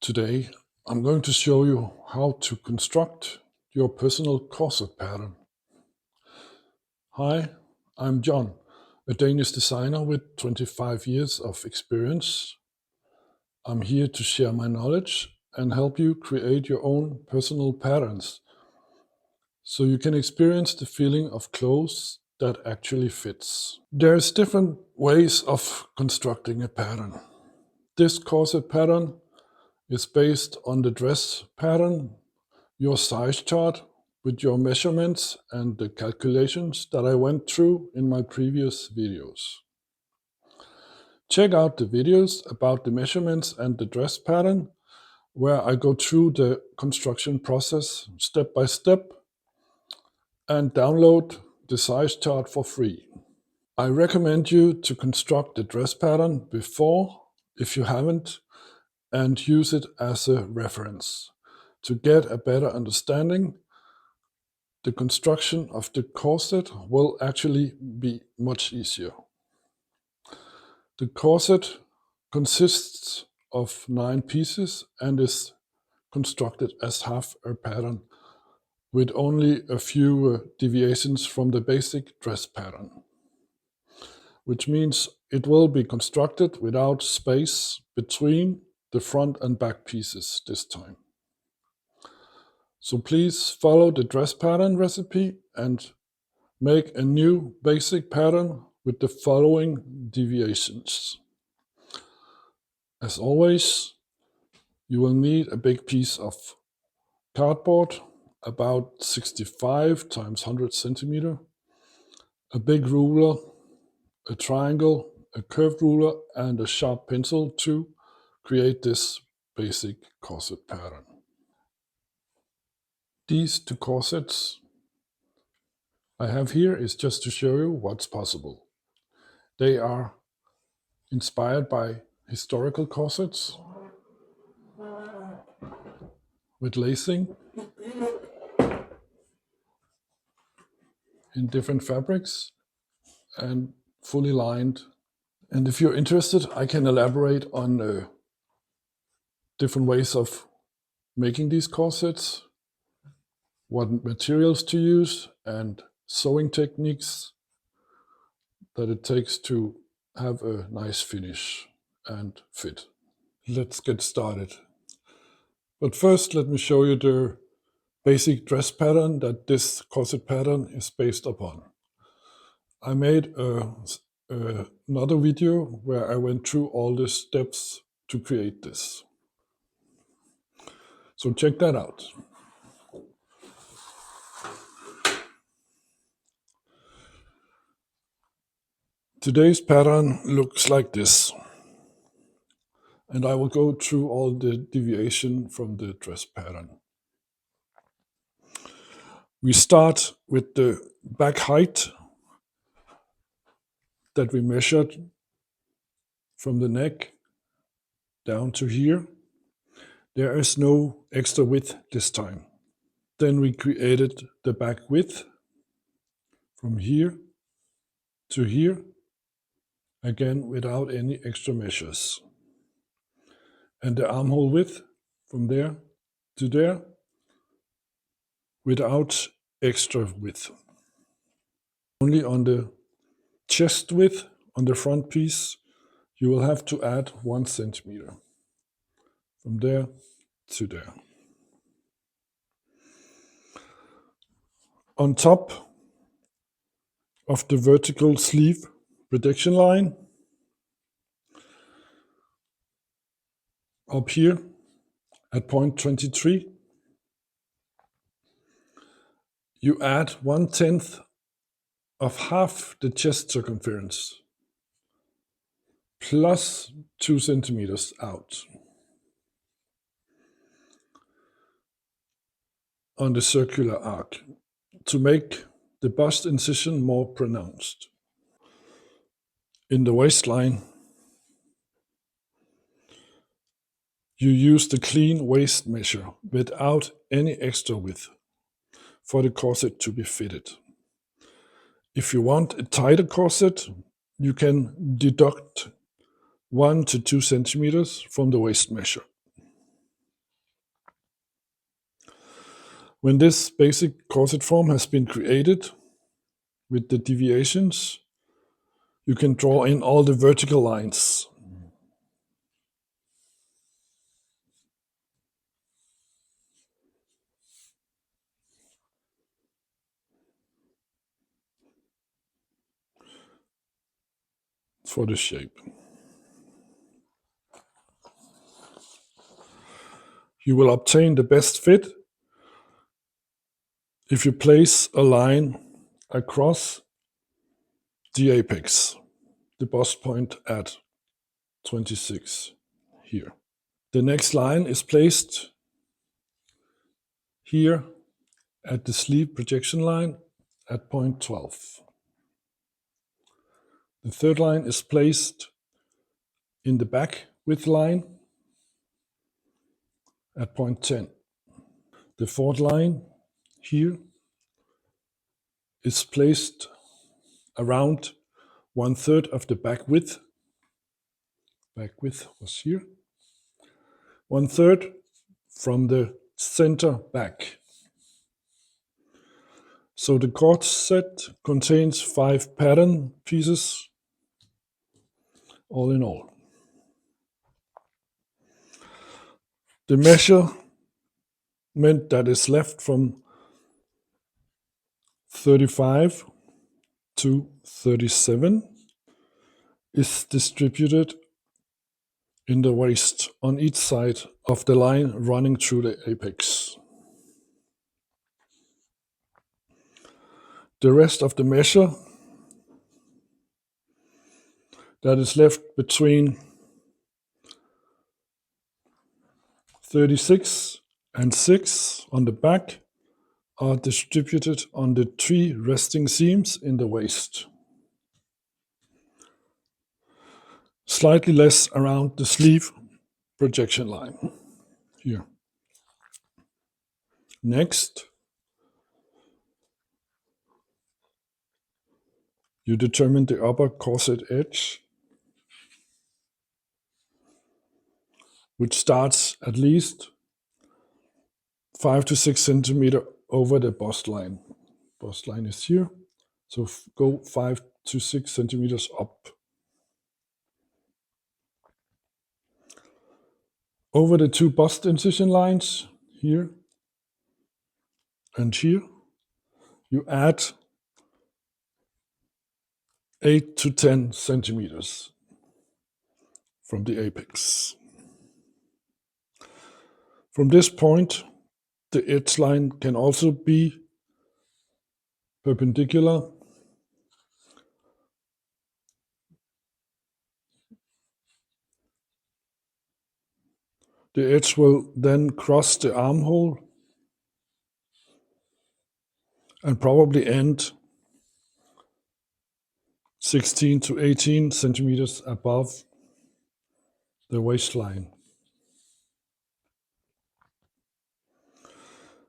Today, I'm going to show you how to construct your personal corset pattern. Hi, I'm John, a Danish designer with 25 years of experience. I'm here to share my knowledge and help you create your own personal patterns so you can experience the feeling of clothes that actually fits. There's different ways of constructing a pattern. This corset pattern is based on the dress pattern, your size chart with your measurements and the calculations that I went through in my previous videos. Check out the videos about the measurements and the dress pattern, where I go through the construction process step by step, and download the size chart for free. I recommend you to construct the dress pattern before, if you haven't, and use it as a reference to get a better understanding. The construction of the corset will actually be much easier. The corset consists of 9 pieces and is constructed as half a pattern with only a few deviations from the basic dress pattern, which means it will be constructed without space between the front and back pieces this time. So please follow the dress pattern recipe and make a new basic pattern with the following deviations. As always, you will need a big piece of cardboard, about 65 times 100 centimeter, a big ruler, a triangle, a curved ruler, and a sharp pencil to create this basic corset pattern. These 2 corsets I have here is just to show you what's possible. They are inspired by historical corsets with lacing in different fabrics and fully lined. And if you're interested, I can elaborate on different ways of making these corsets, what materials to use, and sewing techniques that it takes to have a nice finish and fit. Let's get started. But first, let me show you the basic dress pattern that this corset pattern is based upon. I made another video where I went through all the steps to create this. So check that out. Today's pattern looks like this, and I will go through all the deviation from the dress pattern. We start with the back height that we measured from the neck down to here. There is no extra width this time. Then we created the back width from here to here, again without any extra measures. And the armhole width from there to there without extra width. Only on the chest width on the front piece, you will have to add 1 centimeter from there to there. On top of the vertical sleeve protection line, up here at point 23, you add 1/10 of half the chest circumference plus 2 centimeters out on the circular arc to make the bust incision more pronounced. In the waistline, you use the clean waist measure without any extra width for the corset to be fitted. If you want a tighter corset, you can deduct 1 to 2 centimeters from the waist measure. When this basic corset form has been created with the deviations, you can draw in all the vertical lines. For the shape. You will obtain the best fit if you place a line across the apex, the bust point at 26 here. The next line is placed here at the sleeve projection line at point 12. The third line is placed in the back width line at point 10. The fourth line here is placed around 1/3 of the back width. Back width was here. 1/3 from the center back. So the corset contains 5 pattern pieces, all in all. The measurement that is left from 35 to 37 is distributed in the waist on each side of the line running through the apex. The rest of the measure that is left between 36 and 6 on the back are distributed on the 3 resting seams in the waist. Slightly less around the sleeve projection line here. Next, you determine the upper corset edge, which starts at least 5 to 6 centimeters over the bust line. Bust line is here, so go 5 to 6 centimeters up. Over the 2 bust incision lines, here and here, you add 8 to 10 centimeters from the apex. From this point, the edge line can also be perpendicular The edge will then cross the armhole and probably end 16 to 18 centimeters above the waistline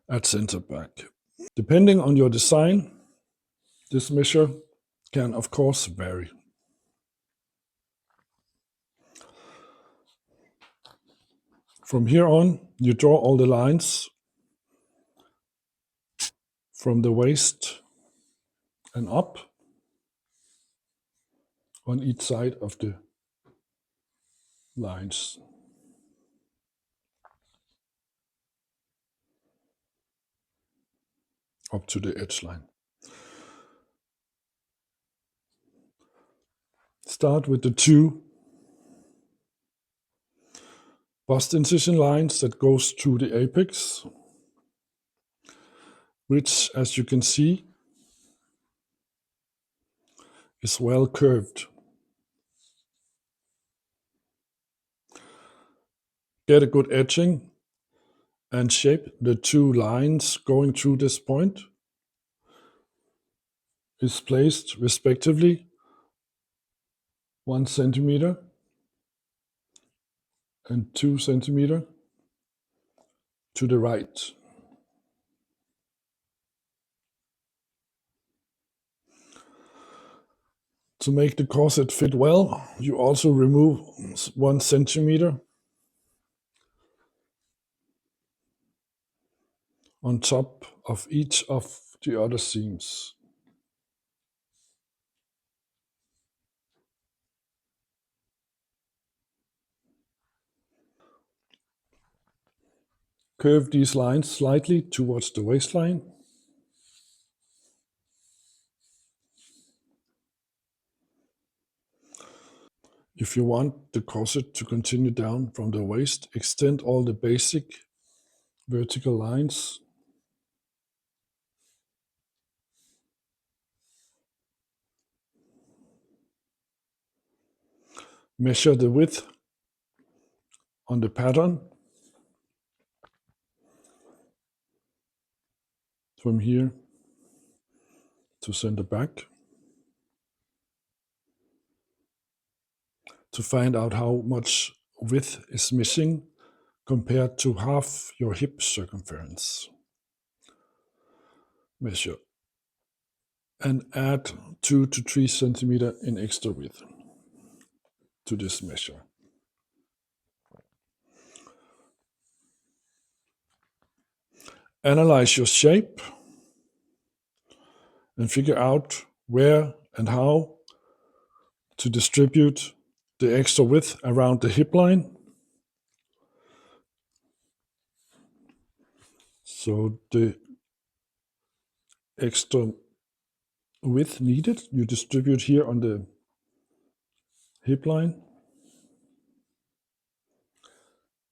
at center back. Depending on your design, this measure can of course vary. From here on, you draw all the lines from the waist and up on each side of the lines. Up to the edge line. Start with the 2 bust incision lines that goes through the apex, which, as you can see, is well curved. Get a good edging and shape the 2 lines going through this point is placed respectively 1 centimeter and 2 centimeter to the right. To make the corset fit well, you also remove 1 centimeter on top of each of the other seams. Curve these lines slightly towards the waistline. If you want the corset to continue down from the waist, extend all the basic vertical lines. Measure the width on the pattern from here to center back to find out how much width is missing compared to half your hip circumference. Measure and add 2 to 3 centimeters in extra width to this measure. Analyze your shape and figure out where and how to distribute the extra width around the hip line. So the extra width needed, you distribute here on the hip line,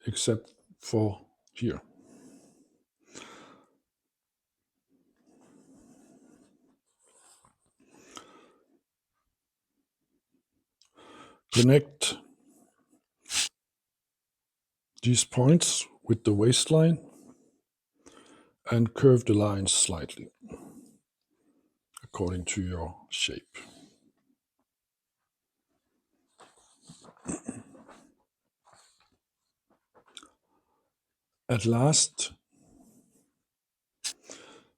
except for here. Connect these points with the waistline and curve the lines slightly according to your shape. At last,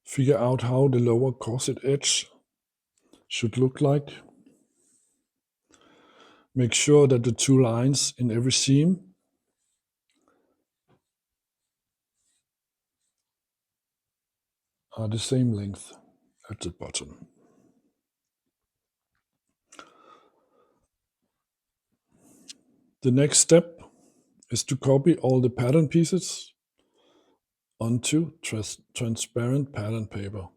figure out how the lower corset edge should look like. Make sure that the 2 lines in every seam are the same length at the bottom. The next step is to copy all the pattern pieces onto transparent pattern paper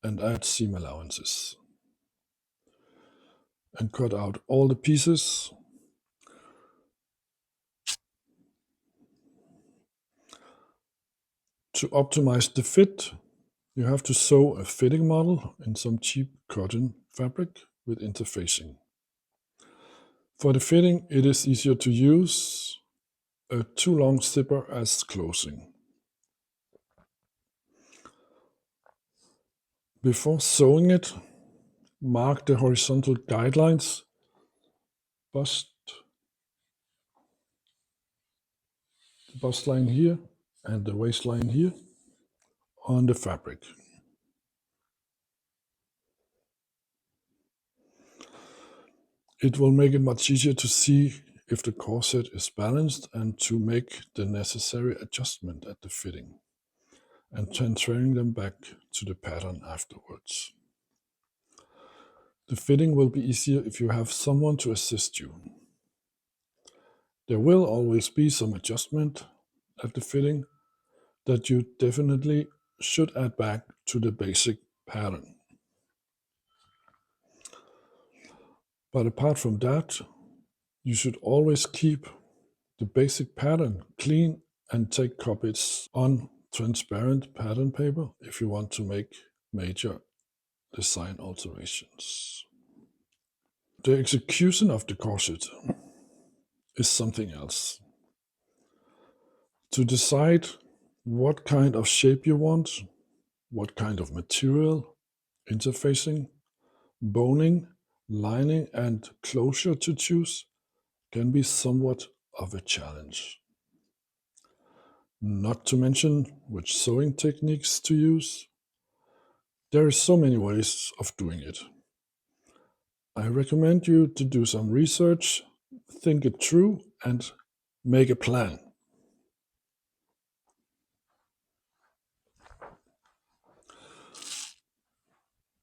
and add seam allowances. And cut out all the pieces. To optimize the fit, you have to sew a fitting model in some cheap cotton fabric with interfacing. For the fitting, it is easier to use a too long zipper as closing. Before sewing it, mark the horizontal guidelines, the bust line here and the waistline here on the fabric. It will make it much easier to see if the corset is balanced and to make the necessary adjustment at the fitting and transferring them back to the pattern afterwards. The fitting will be easier if you have someone to assist you. There will always be some adjustment at the fitting that you definitely should add back to the basic pattern. But apart from that, you should always keep the basic pattern clean and take copies on transparent pattern paper if you want to make major design alterations. The execution of the corset is something else. To decide what kind of shape you want, what kind of material, interfacing, boning, lining, and closure to choose can be somewhat of a challenge. Not to mention which sewing techniques to use. There are so many ways of doing it. I recommend you to do some research, think it through, and make a plan.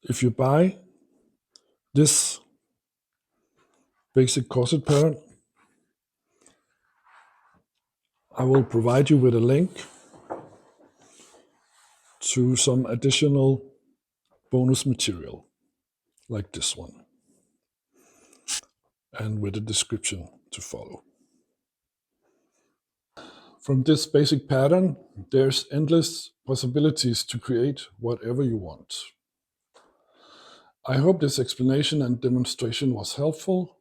If you buy this basic corset pattern, I will provide you with a link to some additional bonus material like this one, and with a description to follow. From this basic pattern, there's endless possibilities to create whatever you want. I hope this explanation and demonstration was helpful.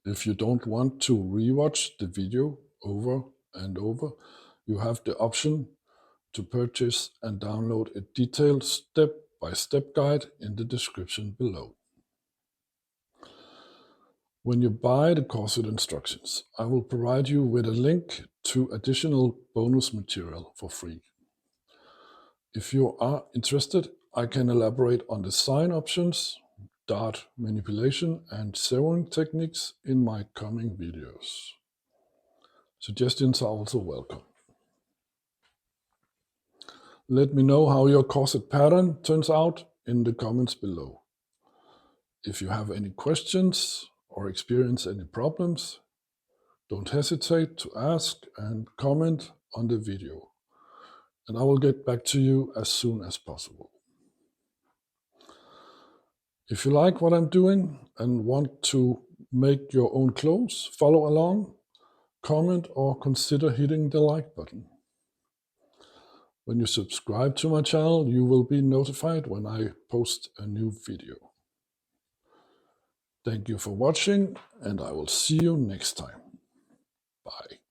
If you don't want to rewatch the video over and over, you have the option to purchase and download a detailed step-by-step guide in the description below. When you buy the corset instructions, I will provide you with a link to additional bonus material for free. If you are interested, I can elaborate on design options, dart manipulation, and sewing techniques in my coming videos. Suggestions are also welcome. Let me know how your corset pattern turns out in the comments below. If you have any questions or experience any problems, don't hesitate to ask and comment on the video, and I will get back to you as soon as possible. If you like what I'm doing and want to make your own clothes, follow along, comment, or consider hitting the like button. When you subscribe to my channel, you will be notified when I post a new video. Thank you for watching, and I will see you next time. Bye.